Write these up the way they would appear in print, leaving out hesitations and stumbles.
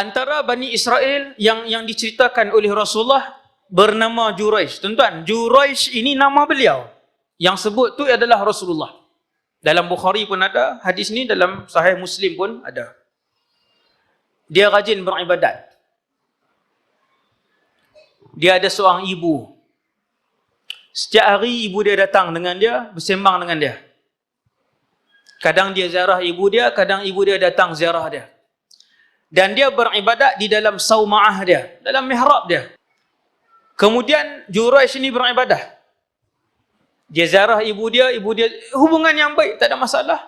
antara Bani Israel yang diceritakan oleh Rasulullah bernama Juraish. Tuan-tuan, Juraish ini nama beliau. Yang sebut tu adalah Rasulullah. Dalam Bukhari pun ada, hadis ni dalam Sahih Muslim pun ada. Dia rajin beribadat. Dia ada seorang ibu. Setiap hari ibu dia datang dengan dia, bersembang dengan dia. Kadang dia ziarah ibu dia, kadang ibu dia datang ziarah dia. Dan dia beribadat di dalam sauma'ah dia, dalam mihrab dia. Kemudian Juraish ini beribadah. Dia ziarah ibu dia hubungan yang baik, tak ada masalah.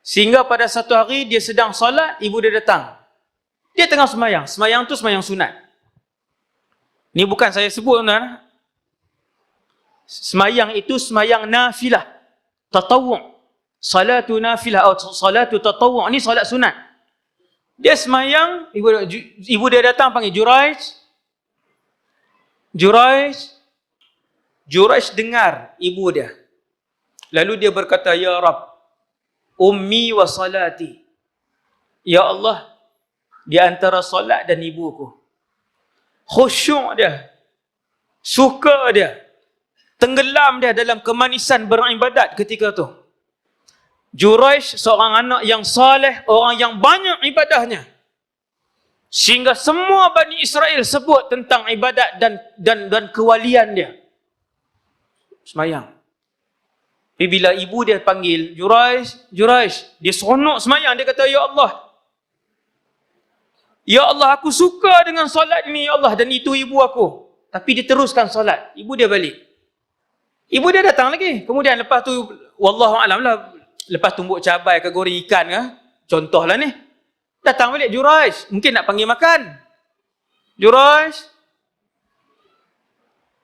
Sehingga pada satu hari dia sedang solat, ibu dia datang. Dia tengah semayang. Semayang tu semayang sunat. Ni bukan saya sebut, tuan-tuan. Semayang itu semayang nafilah, tatawwu'. Salatu nafilah atau salatu tatawwu', ni solat sunat. Dia semayang, ibu dia datang panggil Juraish. Juraish dengar ibu dia. Lalu dia berkata, ya Rabb, ummi wa salati. Ya Allah, di antara solat dan ibuku. Khusyuk dia, suka dia, tenggelam dia dalam kemanisan beribadat ketika tu. Juraish seorang anak yang saleh, orang yang banyak ibadahnya. Sehingga semua Bani Israel sebut tentang ibadat dan kewalian dia. Semayang. Tapi bila ibu dia panggil, Juraish, dia seronok semayang. Dia kata, Ya Allah, aku suka dengan solat ini, Ya Allah. Dan itu ibu aku. Tapi dia teruskan solat. Ibu dia balik. Ibu dia datang lagi. Kemudian lepas tu, Wallahu'alam lah, lepas tumbuk cabai ke goreng ikan ke, contohlah ni. Datang balik Juraish, mungkin nak panggil makan. Juraish.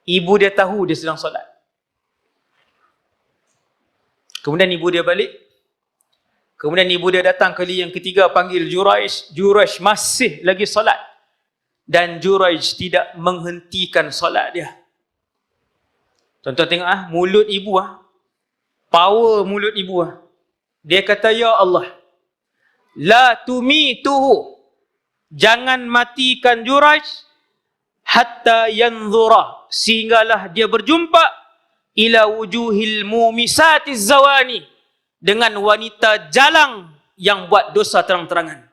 Ibu dia tahu dia sedang solat. Kemudian ibu dia balik. Kemudian ibu dia datang kali yang ketiga panggil Juraish. Juraish masih lagi solat. Dan Juraish tidak menghentikan solat dia. Tuan-tuan tengok mulut ibu power mulut ibu Dia kata, ya Allah, la tumituhu, jangan matikan Juraish hatta yanzura, sehinggalah dia berjumpa ila wujuhil mumisatiz zawani, dengan wanita jalang yang buat dosa terang-terangan.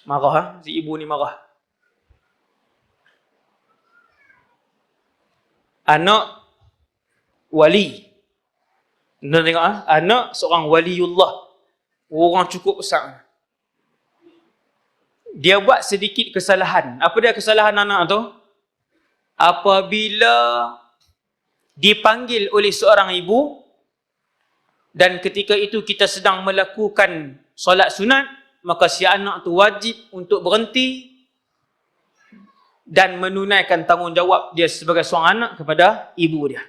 Marah si ibu ni marah. Anak wali. Anda tengok anak seorang waliullah. Orang cukup besar. Dia buat sedikit kesalahan. Apa dia kesalahan anak tu? Apabila dipanggil oleh seorang ibu dan ketika itu kita sedang melakukan solat sunat, maka si anak tu wajib untuk berhenti dan menunaikan tanggungjawab dia sebagai seorang anak kepada ibu dia.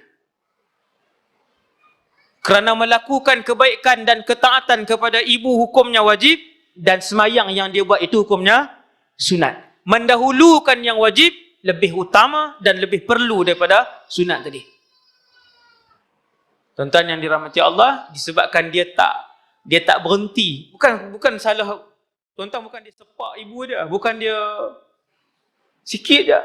Kerana melakukan kebaikan dan ketaatan kepada ibu hukumnya wajib, dan semayang yang dia buat itu hukumnya sunat. Mendahulukan yang wajib lebih utama dan lebih perlu daripada sunat tadi. Tuan-tuan yang dirahmati Allah, disebabkan dia tak berhenti. Bukan salah tuan-tuan, bukan dia sepak ibu dia, bukan dia sikit je.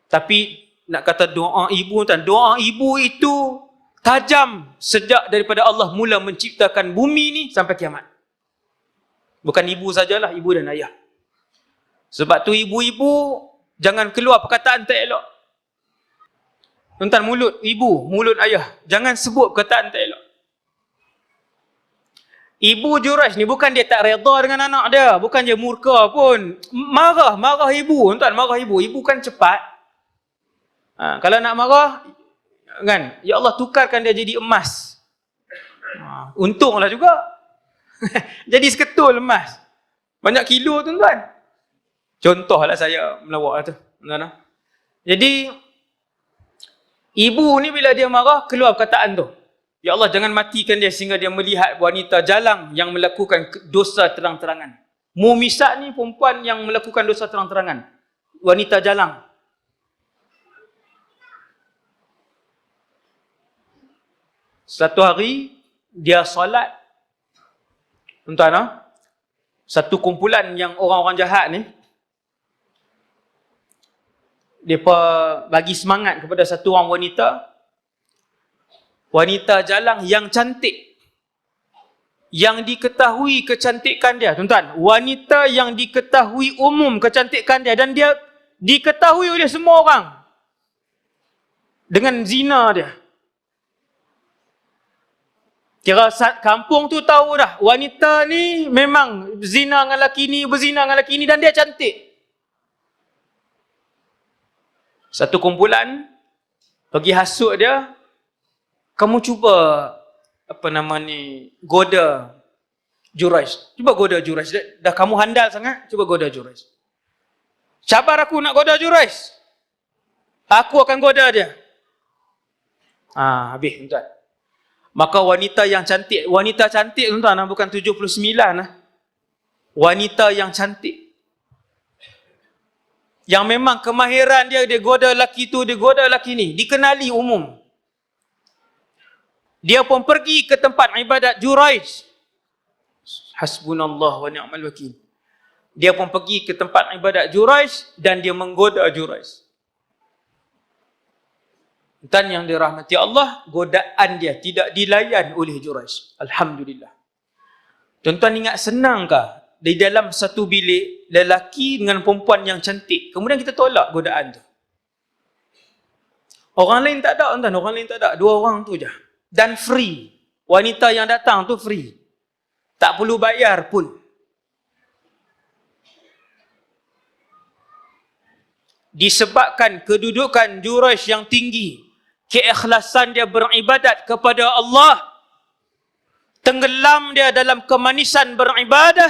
Tapi nak kata doa ibu, tuan, doa ibu itu tajam sejak daripada Allah mula menciptakan bumi ni sampai kiamat. Bukan ibu sajalah, ibu dan ayah. Sebab tu ibu-ibu jangan keluar perkataan tak elok. Tuan-tuan, mulut ibu, mulut ayah, jangan sebut perkataan tak elok. Ibu Juraish ni bukan dia tak redha dengan anak dia, bukan dia murka pun. Marah ibu, tuan, marah ibu. Ibu kan cepat. Kalau nak marah kan, ya Allah tukarkan dia jadi emas. Untunglah juga. Jadi seketul emas. Banyak kilo, tuan-tuan. Contohlah saya melawak tu. Jadi ibu ni bila dia marah, keluar perkataan tu. Ya Allah, jangan matikan dia sehingga dia melihat wanita jalang yang melakukan dosa terang-terangan. Mumisat ni perempuan yang melakukan dosa terang-terangan. Wanita jalang. Satu hari, dia solat. Tuan-tuan, satu kumpulan yang orang-orang jahat ni, mereka bagi semangat kepada satu orang wanita jalang yang cantik, yang diketahui kecantikan dia, tuan-tuan, wanita yang diketahui umum kecantikan dia, dan dia diketahui oleh semua orang dengan zina dia. Kira kampung tu tahu dah, wanita ni memang zina dengan lelaki ni, berzina dengan lelaki ni, dan dia cantik. Satu kumpulan pergi hasut dia, kamu cuba goda Juraish. Cuba goda Juraish. Dah kamu handal sangat, cuba goda Juraish. Sabar aku nak goda Juraish. Aku akan goda dia. Habis, tuan-tuan. Maka wanita cantik, tuan-tuan, bukan 79 lah. Wanita yang cantik, yang memang kemahiran dia goda lelaki tu, dia goda lelaki ni, dikenali umum. Dia pun pergi ke tempat ibadat Juraish. Hasbunallah wa ni'mal wakil. Dia pun pergi ke tempat ibadat Juraish dan dia menggoda Juraish. Dan yang dirahmati Allah, godaan dia tidak dilayan oleh Juraish. Alhamdulillah. Tuan-tuan ingat senangkah di dalam satu bilik lelaki dengan perempuan yang cantik, kemudian kita tolak godaan tu? Orang lain tak ada, tuan-tuan, orang lain tak ada, dua orang tu je. Dan free. Wanita yang datang tu free. Tak perlu bayar pun. Disebabkan kedudukan Juraish yang tinggi, keikhlasan dia beribadat kepada Allah, tenggelam dia dalam kemanisan beribadah,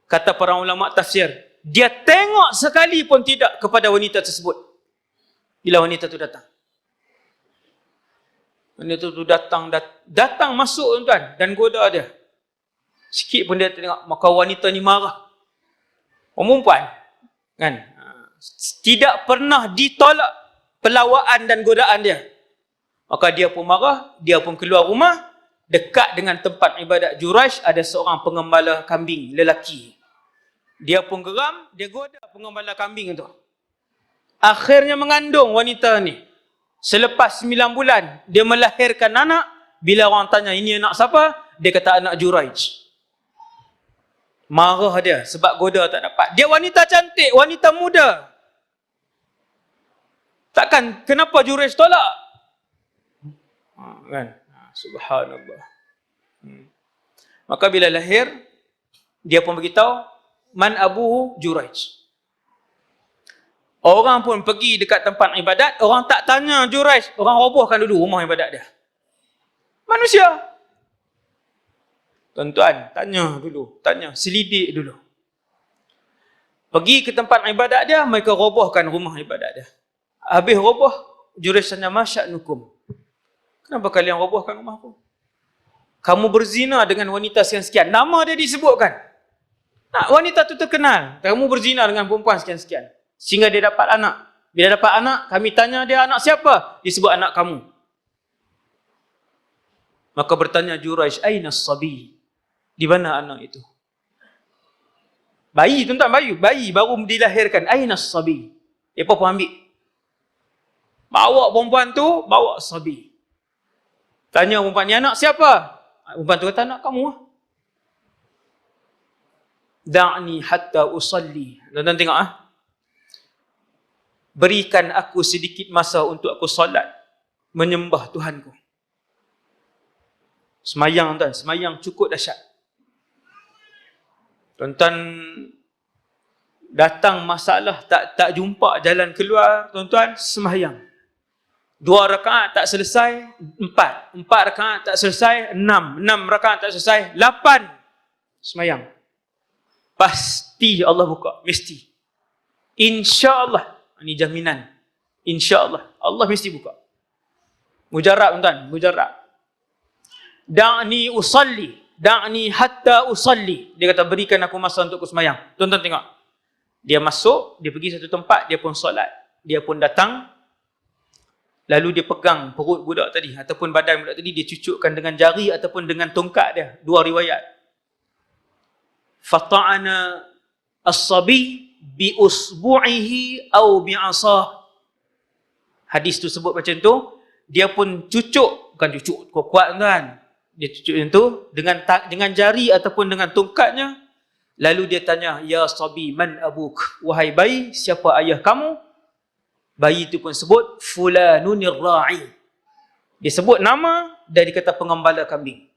kata para ulama tafsir, dia tengok sekali pun tidak kepada wanita tersebut bila wanita tu datang. Wanita tu datang masuk, tuan-tuan, dan goda dia. Sikit pun dia tengok, maka wanita ni marah. Perempuan, kan? Tidak pernah ditolak pelawaan dan godaan dia. Maka dia pun marah, dia pun keluar rumah. Dekat dengan tempat ibadat Juraish ada seorang pengembala kambing lelaki. Dia pun geram, dia goda pengembala kambing tu. Akhirnya mengandung wanita ni. Selepas 9 bulan, dia melahirkan anak. Bila orang tanya, ini anak siapa? Dia kata anak Juraish. Marah dia sebab goda tak dapat. Dia wanita cantik, wanita muda. Takkan kenapa Juraish tolak? Kan? Subhanallah. Maka bila lahir, dia pun beritahu, man abuhu Juraish. Orang pun pergi dekat tempat ibadat, orang tak tanya Juraish, orang robohkan dulu rumah ibadat dia. Manusia. Tuan-tuan, tanya dulu, selidik dulu. Pergi ke tempat ibadat dia, mereka robohkan rumah ibadat dia. Habis roboh, Juraish tanya, masya'nukum. Kenapa kalian robohkan rumah aku? Kamu berzina dengan wanita sekian-sekian. Nama dia disebutkan. Wanita tu terkenal. Kamu berzina dengan perempuan sekian-sekian. Sehingga dia dapat anak. Bila dapat anak, kami tanya dia anak siapa? Disebut anak kamu. Maka bertanya Juraish, aina as-sabi? Di mana anak itu? Bayi, tuan-tuan, bayi baru dilahirkan. Aina as-sabi? Dia pun ambil. Bawa perempuan tu, bawa sabi. Tanya perempuan ni, anak siapa? Perempuan tu kata, anak kamu lah. Da'ni hatta usalli. Tuan-tuan tengok ah. Berikan aku sedikit masa untuk aku solat, menyembah Tuhanku. Semayang, tuan, semayang cukup dahsyat. Tuan-tuan datang masalah tak jumpa jalan keluar, tuan-tuan, semayang. 2 rakaat tak selesai, 4 rakaat tak selesai, 6 rakaat tak selesai, 8 semayang. Pasti Allah buka, mesti. InsyaAllah. Ini jaminan. InsyaAllah. Allah mesti buka. Mujarab, tuan-tuan. Mujarab. Da'ni usalli. Da'ni hatta usalli. Dia kata, berikan aku masa untuk aku semayang. Tuan-tuan tengok. Dia masuk, dia pergi satu tempat, dia pun solat. Dia pun datang. Lalu dia pegang perut budak tadi. Ataupun badan budak tadi, dia cucukkan dengan jari ataupun dengan tongkat dia. 2 riwayat. fata'ana as-sabi bi usbu'ihi au bi 'asah. Hadis tu sebut macam tu, dia pun cucuk, bukan cucuk kuat-kuat kan. Dia cucuk macam tu dengan jari ataupun dengan tongkatnya. Lalu dia tanya, ya sabi man abuk? Wahai bayi, siapa ayah kamu? Bayi itu pun sebut fulanunir ra'i. Dia sebut nama dan dia kata pengembala kambing.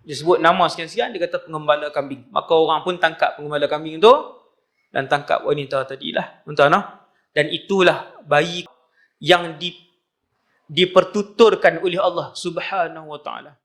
Dia sebut nama sekian-sekian, dia kata pengembala kambing. Maka orang pun tangkap pengembala kambing tu dan tangkap wanita tadilah. Tuan-tuan, dan itulah bayi yang dipertuturkan oleh Allah Subhanahu wa taala.